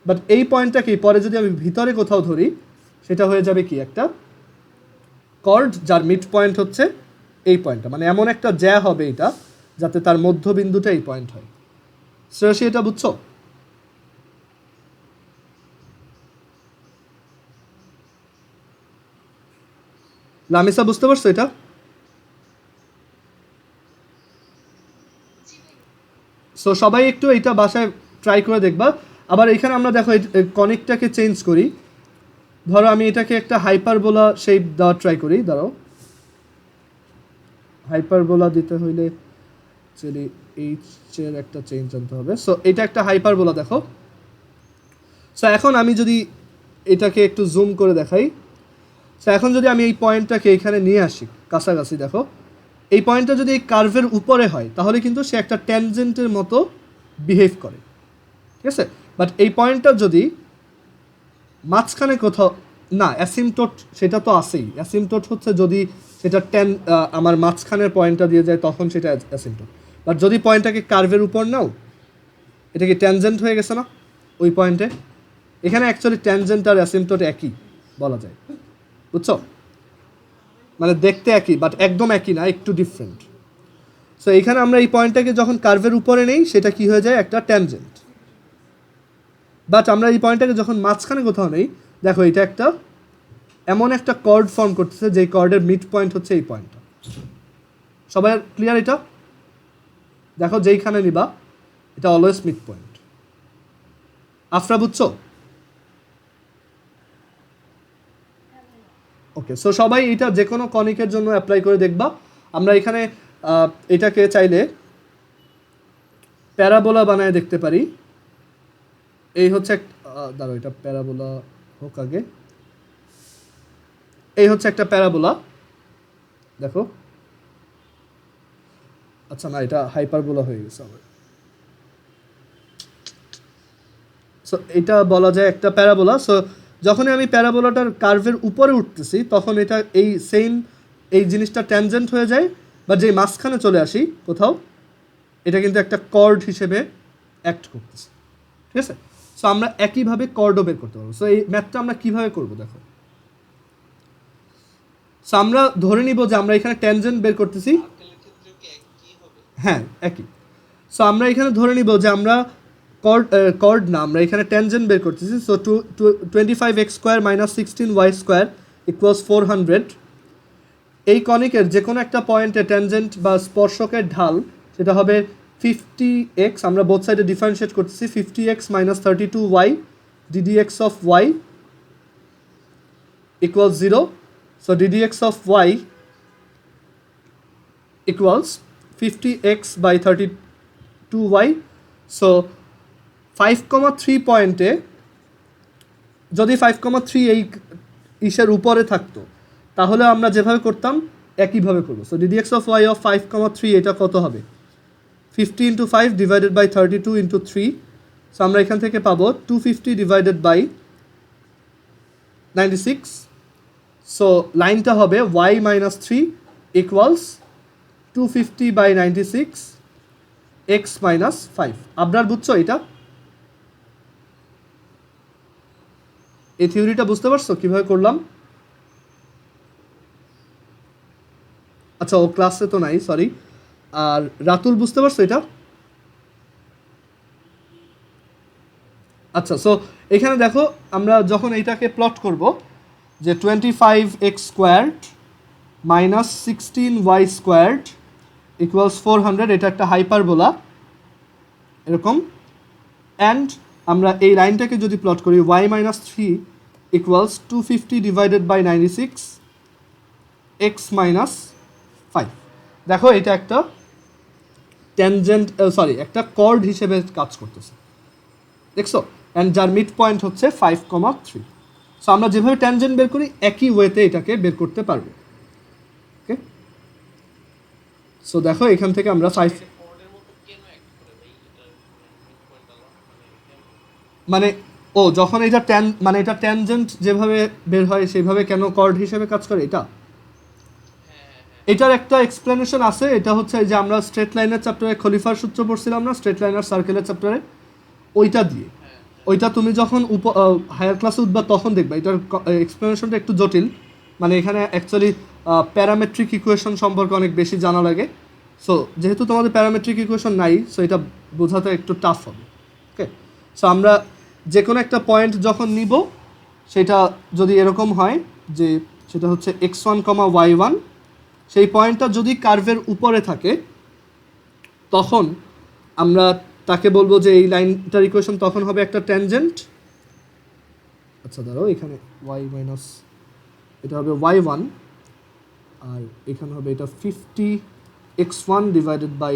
বাট এই পয়েন্টটাকেই পরে যদি আমি ভিতরে কোথাও ধরি সেটা হয়ে যাবে কি একটা কর্ড যার মিড পয়েন্ট হচ্ছে এই পয়েন্টটা, মানে এমন একটা জ্যা হবে এটা যাতে তার মধ্যবিন্দুটা এই পয়েন্ট হয়। শ্রেয়সী এটা বুঝছো? লামিসা বুঝতে পারছো এটা? সো সবাই একটু এটা বাসায় ট্রাই করে দেখবা। আবার এখানে আমরা দেখো কনিকটাকে চেঞ্জ করি, ধরো আমি এটাকে একটা হাইপারবোলা শেপ দেওয়ার ট্রাই করি। দাঁড়াও, হাইপারবোলা দিতে হইলে যদি এইচের একটা চেঞ্জ আনতে হবে। সো এটা একটা হাইপারবোলা দেখো। সো এখন আমি যদি এটাকে একটু জুম করে দেখাই, সো এখন যদি আমি এই পয়েন্টটাকে এখানে নিয়ে আসি কাছাকাছি, দেখো এই পয়েন্টটা যদি এই কার্ভের উপরে হয় তাহলে কিন্তু সে একটা ট্যানজেন্টের মতো বিহেভ করে, ঠিক আছে। বাট এই পয়েন্টটা যদি মাঝখানে কোথাও না, অ্যাসিমটোট সেটা তো আছেই। অ্যাসিমটোট হচ্ছে যদি সেটা আমার মাঝখানের পয়েন্টটা দিয়ে যায় তখন সেটা অ্যাসিমটোট। বাট যদি পয়েন্টটাকে কার্ভের উপর নাও, এটা কি ট্যানজেন্ট হয়ে গেছে না ওই পয়েন্টে? এখানে অ্যাকচুয়ালি ট্যানজেন্ট আর অ্যাসিমটোট একই বলা যায়, বুঝছো? মানে দেখতে একই বাট একদম একই না, একটু ডিফারেন্ট। সো এখানে আমরা এই পয়েন্টটাকে যখন কার্ভের উপরে নেই সেটা কি হয়ে যায়, একটা ট্যানজেন্ট। বাট আমরা এই পয়েন্টটাকে যখন মাঝখানে কোথাও নেই, দেখো এটা একটা এমন একটা কর্ড ফর্ম করতেছে যেই কর্ডের মিড পয়েন্ট হচ্ছে এই পয়েন্টটা। সবাই ক্লিয়ার এটা? দেখো যেইখানে নিবা এটা অলওয়েজ মিড পয়েন্ট। আফরা বুঝছো? ওকে, সো সবাই এটা যে কোনো কনিকের জন্য অ্যাপ্লাই করে দেখবা। আমরা এখানে এটাকে চাইলে প্যারাবোলা বানায় দেখতে পারি। এই হচ্ছে দাঁড়ো, এটা প্যারাবোলা হোক আগে। এই হচ্ছে একটা প্যারাবোলা, দেখো। আচ্ছা না, এটা হাইপারবোলা হয়ে গেছে আমার। সো এটা বলা যায় একটা প্যারাবোলা। সো যখনই আমি প্যারাবোলাটার কার্ভের উপরে উঠতেছি তখন এটা এই জিনিসটা ট্যানজেন্ট হয়ে যায়, বা যেই মাঝখানে চলে আসি কোথাও এটা কিন্তু একটা কর্ড হিসেবে অ্যাক্ট করতেছে, ঠিক আছে। সো আমরা একইভাবে কর্ডও বের করতে পারবো। সো এই ম্যাথটা আমরা কীভাবে করবো দেখো। সো আমরা ধরে নিব যে আমরা এখানে ট্যানজেন্ট বের করতেছি, হ্যাঁ একই। সো আমরা এখানে ধরে নিব যে আমরা কর্ড না, আমরা এখানে ট্যানজেন্ট বের করতেছি। So 25x² - 16y² = 400। এই কনিকের যে কোনো একটা পয়েন্টে ট্যানজেন্ট বা স্পর্শকের ঢাল সেটা হবে 50x। আমরা বোথ সাইডে ডিফারেন্সিয়েট করতেছি। 50x - 32y ddx of y = 0। So ddx of y equals 50x by 32y। So 5,3 পয়েন্টে যদি 5,3 এই ইসের উপরে থাকতো তাহলে আমরা যেভাবে করতাম একইভাবে করবো। So ddx of y of 5,3 এটা কত হবে, 50 × 5 ডিভাইডেড বাই 32 × 3। সো আমরা এখান থেকে পাবো 250 ডিভাইডেড বাই 96। সো লাইনটা হবে y - 3 = 250 by 96 x - 5। আপনার বুঝছো এটা? এই থিওরিটা বুঝতে পারছো কিভাবে করলাম? আচ্ছা, ও ক্লাসে তো নাই, সরি। আর রাতুল বুঝতে পারছো এটা? আচ্ছা, সো এখানে দেখো আমরা যখন এইটাকে প্লট করব যে 25x² - 16y² = 400, এটা একটা হাইপারবোলা এরকম। অ্যান্ড আমরা এই লাইনটাকে যদি প্লট করি y - 3 = 250 ডিভাইডেড বাই 96 x - 5। দেখো এটা একটা ট্যানজেন্ট, একটা কর্ড হিসেবে কাজ করতেছে, দেখছো। অ্যান্ড যার মিড পয়েন্ট হচ্ছে 5,3। সো আমরা যেভাবে ট্যানজেন্ট বের করি একই ওয়েতে এটাকে বের করতে পারবো। ওকে, সো দেখো এখান থেকে আমরা 5 মানে যখন এটা মানে এটা ট্যানজেন্ট যেভাবে বের হয় সেইভাবে কেন কর্ড হিসেবে কাজ করে এটার একটা এক্সপ্লেনেশন আছে। এটা হচ্ছে যে আমরা স্ট্রেট লাইনের চ্যাপ্টারে খলিফার সূত্র পড়ছিলাম না, স্ট্রেট লাইনার সার্কেলের চ্যাপ্টারে, ওইটা দিয়ে। ওইটা তুমি যখন হায়ার ক্লাসে উঠবা তখন দেখবা এটার এক্সপ্লেনেশনটা একটু জটিল, মানে এখানে অ্যাকচুয়ালি প্যারামেট্রিক ইকুয়েশন সম্পর্কে অনেক বেশি জানা লাগে। সো যেহেতু তোমাদের প্যারামেট্রিক ইকুয়েশন নাই, সো এটা বোঝাতে একটু টাফ হবে। ওকে, সো আমরা যে কোনো একটা পয়েন্ট যখন নিব সেটা যদি এরকম হয় যে সেটা হচ্ছে x1, y1, সেই পয়েন্টটা যদি কার্ভের উপরে থাকে তখন আমরা তাকে বলবো যে এই লাইনটার ইকুয়েশন তখন হবে একটা ট্যানজেন্ট। আচ্ছা ধরো এখানে y মাইনাস এটা হবে y1, আর এখানে হবে এটা 50x1 divided by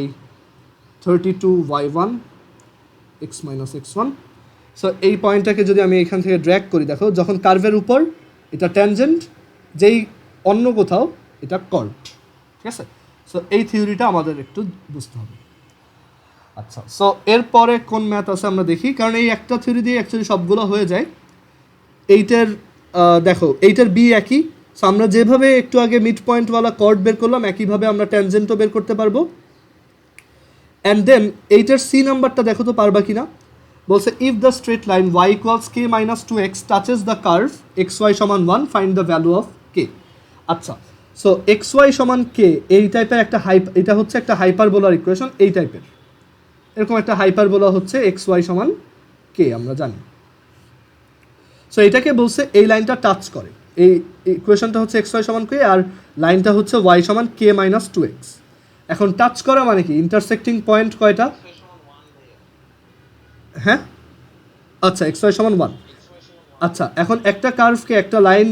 32y1 x minus x1। So এই পয়েন্টটাকে যদি আমি এখান থেকে ড্র্যাগ করি, দেখো যখন কার্ভের উপর এটা ট্যানজেন্ট, যেই অন্য কোথাও এটা কর্ড। ঠিক আছে, সো এই থিওরিটা আমাদের একটু বুঝতে হবে। আচ্ছা, সো এরপরে কোন ম্যাথ আছে আমরা দেখি, কারণ এই একটা থিওরি দিয়ে অ্যাকচুয়ালি সবগুলো হয়ে যায়। এইটার দেখো এইটার বি একই, সো আমরা যেভাবে একটু আগে মিড পয়েন্টওয়ালা কর্ড বের করলাম একইভাবে আমরা ট্যানজেন্টও বের করতে পারবো। অ্যান্ড দেন এইটার সি নাম্বারটা দেখো তো পারবা কিনা। বলছে if the straight line y equals k minus 2x touches the curve xy সমান 1, find the value of k। আচ্ছা, সো xy সমান k এই টাইপের একটা এটা হচ্ছে একটা হাইপারবোলার ইকুয়েশন, এই টাইপের এরকম একটা হাইপারবোলা হচ্ছে xy সমান k আমরা জানি। সো এটাকে বলছে এই লাইনটা টাচ করে, এই ইকুয়েশনটা হচ্ছে xy সমান k আর লাইনটা হচ্ছে y সমান k মাইনাস 2x। এখন টাচ করা মানে কি, ইন্টারসেক্টিং পয়েন্ট কয়টা? হ্যাঁ, আচ্ছা xy সমান 1। আচ্ছা, এখন একটা কার্ভকে একটা লাইন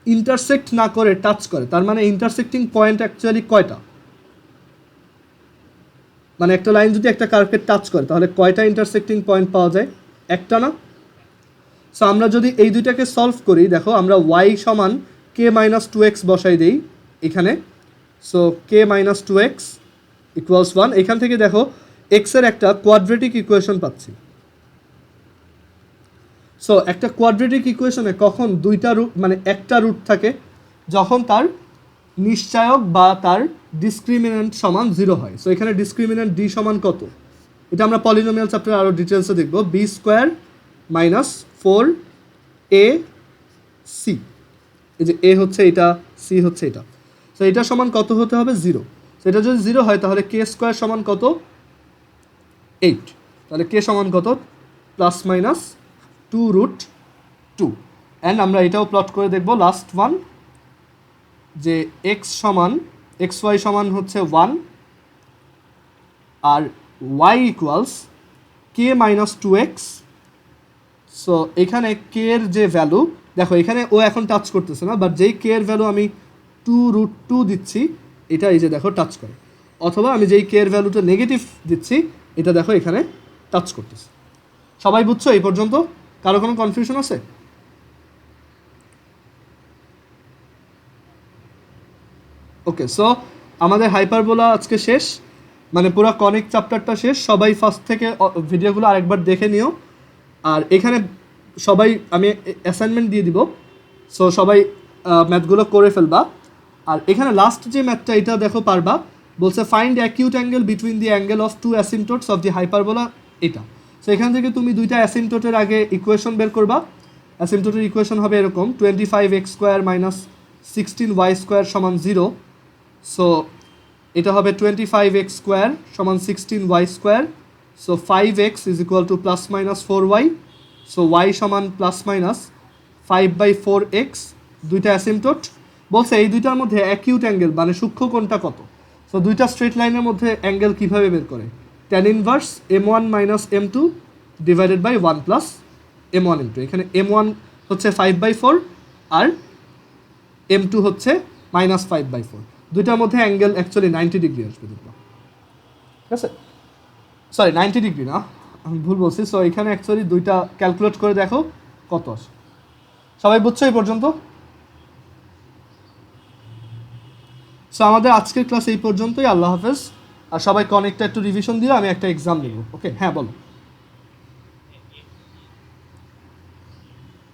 ইন্টারসেক্ট না করে টাচ করে, তার মানে ইন্টারসেক্টিং পয়েন্ট অ্যাকচুয়ালি কয়টা? মানে একটা লাইন যদি একটা কার্ভকে টাচ করে তাহলে কয়টা ইন্টারসেক্টিং পয়েন্ট পাওয়া যায়? একটা না? সো আমরা যদি এই দুইটাকে সলভ করি, দেখো আমরা y সমান k মাইনাস 2x বসাই দেই এখানে। So k minus 2x equals 1। এখান থেকে দেখো x এর একটা কোয়াড্রেটিক ইকুয়েশন পাচ্ছি। সো একটা কোয়াড্রেটিক ইকুয়েশনে কখন দুইটা রুট মানে একটা রুট থাকে? যখন তার নিশ্চায়ক বা তার ডিসক্রিমিনেন্ট সমান 0 হয়। সো এখানে ডিসক্রিমিনেন্ট d সমান কত, এটা আমরা পলিনোমিয়াল চ্যাপ্টারে আরও ডিটেলসে দেখব। বি স্কোয়ার মাইনাস 4ac, এই যে a হচ্ছে এটা, c হচ্ছে এটা। সো এটা সমান কত হতে হবে? 0। সো এটা যদি 0 হয় তাহলে k স্কোয়ার সমান কত? 8। তাহলে k সমান কত? Plus minus 2√2। অ্যান্ড আমরা এটাও প্লট করে দেখব লাস্ট ওয়ান, যে xy সমান হচ্ছে 1 আর y equals k minus 2x। So এখানে k এর যে ভ্যালু, দেখো এখানে ও এখন টাচ করতেছে না, বাট যেই k এর ভ্যালু আমি 2√2 দিচ্ছি এটা এই যে দেখো টাচ করে, অথবা আমি যেই k এর ভ্যালুটা নেগেটিভ দিচ্ছি এটা দেখো এখানে টাচ করতেছে। সবাই বুঝছো এই পর্যন্ত? কারো কোনো কনফিউশন আছে? ওকে, সো আমাদের হাইপারবোলা আজকে শেষ, মানে পুরো কনিক চ্যাপ্টারটা শেষ। সবাই ফার্স্ট থেকে ভিডিওগুলো আরেকবার দেখে নিও। আর এখানে সবাই আমি অ্যাসাইনমেন্ট দিয়ে দিব, সো সবাই ম্যাথগুলো করে ফেলবা। আর এখানে লাস্ট যে ম্যাথটা এটা দেখো পারবা, বলছে find acute angle between the angle of two asymptotes of the hyperbola, এটা। সো এখান থেকে তুমি দুইটা অ্যাসিমটোটের আগে ইকুয়েশন বের করবা। অ্যাসিমটোটের ইকুয়েশন হবে এরকম, 25x square minus 16y square সমান 0। সো এটা হবে 25x স্কোয়ার সমান 16y square. So 5x is equal two plus minus 4y। So y সমান প্লাস মাইনাস 5/4x। দুইটা অ্যাসিমটোট বলছে এই দুইটার মধ্যে অ্যাকিউট অ্যাঙ্গেল মানে সূক্ষ্ম কোণটা কত। সো দুইটা স্ট্রেট লাইনের মধ্যে অ্যাঙ্গেল কীভাবে বের করে? tan inverse m1 minus m2 divided by 1 plus m1 m2। এখানে m1 হচ্ছে 5/4 আর m2 হচ্ছে মাইনাস 5/4। দুইটার মধ্যে অ্যাঙ্গেল অ্যাকচুয়ালি 90 ডিগ্রি আসবে দেখলাম, ঠিক আছে? সরি 90 ডিগ্রি না, আমি ভুল বলছি। সো এখানে অ্যাকচুয়ালি দুইটা ক্যালকুলেট করে দেখো কত আসে। সবাই বুঝছো এই পর্যন্ত? সো আমাদের আজকের ক্লাস এই পর্যন্তই। আল্লাহ হাফেজ। আর সবাই কনেক্টটা একটু রিভিশন দিও, আমি একটা এক্সাম নেব। ওকে, হ্যাঁ বলো।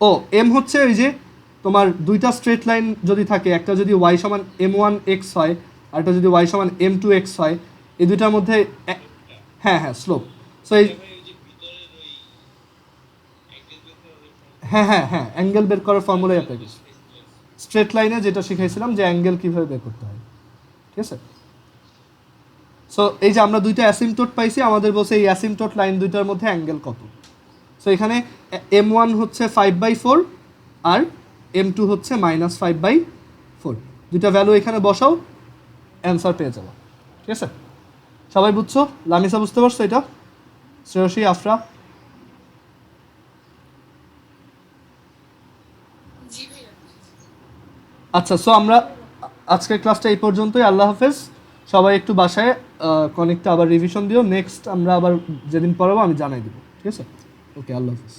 ও এম হচ্ছে ওই যে তোমার দুইটা স্ট্রেট লাইন যদি থাকে, একটা যদি ওয়াই সমান m1x হয় আর একটা যদি ওয়াই সমান m2x হয়, এই দুইটার মধ্যে হ্যাঁ হ্যাঁ স্লোপ। সো এই হ্যাঁ হ্যাঁ হ্যাঁ অ্যাঙ্গেল বের করার ফর্মুলাই অ্যাপ্লাই করছি। স্ট্রেট লাইনে যেটা শিখাইছিলাম যে অ্যাঙ্গেল কীভাবে বের করতে হয়, ঠিক আছে। সো এই যে আমরা দুইটা অ্যাসিমটোট পাইছি, আমাদের বলছে এই অ্যাসিমটোট লাইন দুইটার মধ্যে অ্যাঙ্গেল কত। সো এখানে m1 হচ্ছে 5/4 আর m2 হচ্ছে -5/4, দুইটা ভ্যালু এখানে বসাও, অ্যান্সার পেয়ে যাবো, ঠিক আছে। সবাই বুঝছো? লামিসা বুঝতে পারছো এটা? শ্রেয়সী, আফরা? আচ্ছা, সো আমরা আজকের ক্লাসটা এই পর্যন্তই। আল্লাহ হাফেজ। সবাই একটু বাসায় কনেক্টটা আবার রিভিশন দিও। নেক্সট আমরা আবার যেদিন পড়াবো আমি জানাই দেবো, ঠিক আছে। ওকে, আল্লাহ হাফেজ।